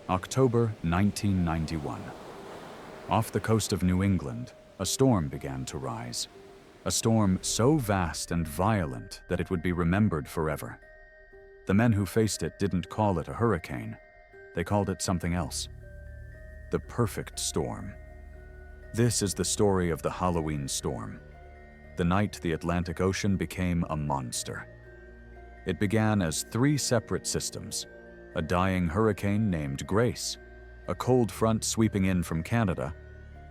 October 1991. Off the coast of New England, a storm began to rise. A storm so vast and violent that it would be remembered forever. The men who faced it didn't call it a hurricane. They called it something else. The perfect storm. This is the story of the Halloween storm. The night the Atlantic Ocean became a monster. It began as 3 separate systems: a dying hurricane named Grace, a cold front sweeping in from Canada,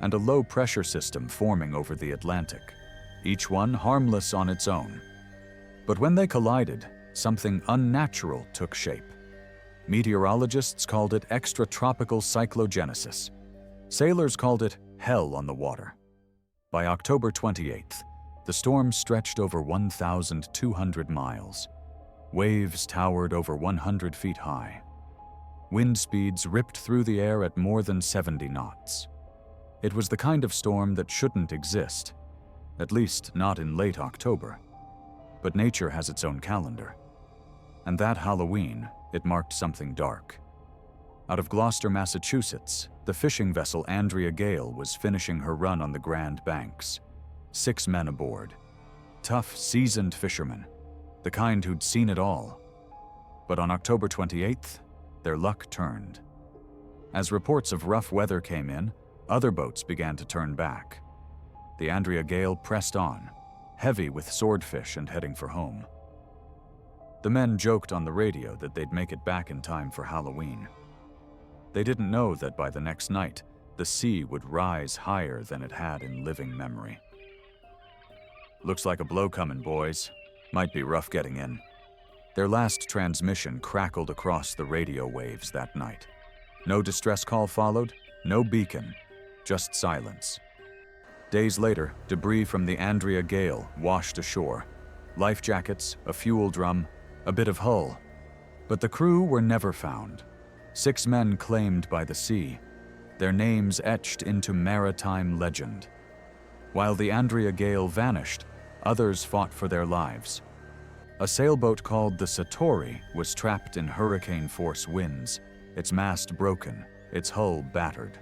and a low-pressure system forming over the Atlantic, each one harmless on its own. But when they collided, something unnatural took shape. Meteorologists called it extratropical cyclogenesis. Sailors called it hell on the water. By October 28th, the storm stretched over 1,200 miles. Waves towered over 100 feet high. Wind speeds ripped through the air at more than 70 knots. It was the kind of storm that shouldn't exist, at least not in late October. But nature has its own calendar. And that Halloween, it marked something dark. Out of Gloucester, Massachusetts, the fishing vessel Andrea Gail was finishing her run on the Grand Banks. 6 men aboard. Tough, seasoned fishermen, the kind who'd seen it all. But on October 28th, their luck turned. As reports of rough weather came in, other boats began to turn back. The Andrea Gail pressed on, heavy with swordfish and heading for home. The men joked on the radio that they'd make it back in time for Halloween. They didn't know that by the next night, the sea would rise higher than it had in living memory. "Looks like a blow coming, boys. Might be rough getting in." Their last transmission crackled across the radio waves that night. No distress call followed, no beacon, just silence. Days later, debris from the Andrea Gail washed ashore. Life jackets, a fuel drum, a bit of hull. But the crew were never found. 6 men claimed by the sea, their names etched into maritime legend. While the Andrea Gail vanished, others fought for their lives. A sailboat called the Satori was trapped in hurricane-force winds, its mast broken, its hull battered.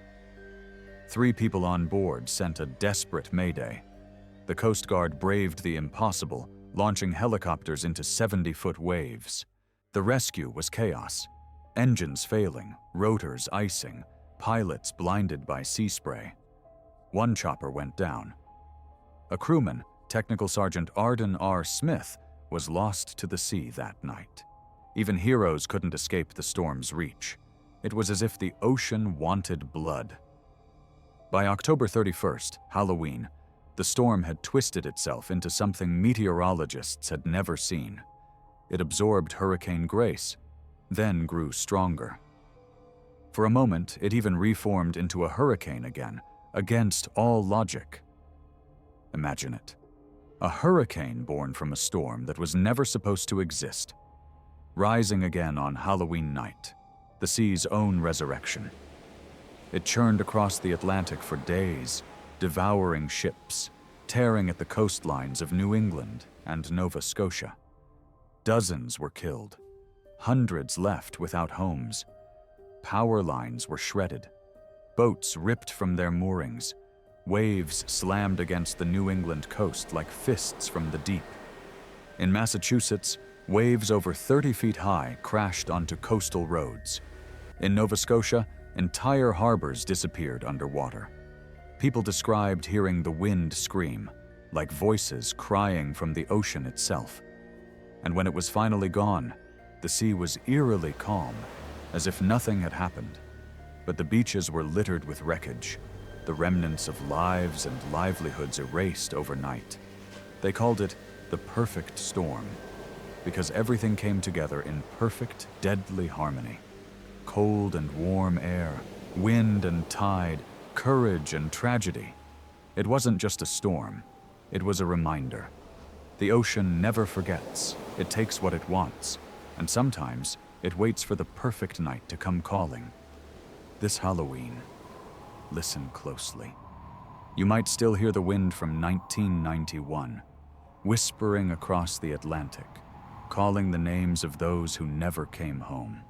3 people on board sent a desperate mayday. The Coast Guard braved the impossible, launching helicopters into 70-foot waves. The rescue was chaos. Engines failing, rotors icing, pilots blinded by sea spray. 1 chopper went down. A crewman, Technical Sergeant Arden R. was lost to the sea that night. Even heroes couldn't escape the storm's reach. It was as if the ocean wanted blood. By October 31st, Halloween, the storm had twisted itself into something meteorologists had never seen. It absorbed Hurricane Grace, then grew stronger. For a moment, it even reformed into a hurricane again, against all logic. Imagine it. A hurricane born from a storm that was never supposed to exist. Rising again on Halloween night, the sea's own resurrection. It churned across the Atlantic for days, devouring ships, tearing at the coastlines of New England and Nova Scotia. Dozens were killed. Hundreds left without homes. Power lines were shredded. Boats ripped from their moorings. Waves slammed against the New England coast like fists from the deep. In Massachusetts, waves over 30 feet high crashed onto coastal roads. In Nova Scotia, entire harbors disappeared underwater. People described hearing the wind scream, like voices crying from the ocean itself. And when it was finally gone, the sea was eerily calm, as if nothing had happened. But the beaches were littered with wreckage, the remnants of lives and livelihoods erased overnight. They called it the perfect storm, because everything came together in perfect, deadly harmony. Cold and warm air, wind and tide, courage and tragedy. It wasn't just a storm, it was a reminder. The ocean never forgets, it takes what it wants, and sometimes it waits for the perfect night to come calling. This Halloween, listen closely. You might still hear the wind from 1991, whispering across the Atlantic, calling the names of those who never came home.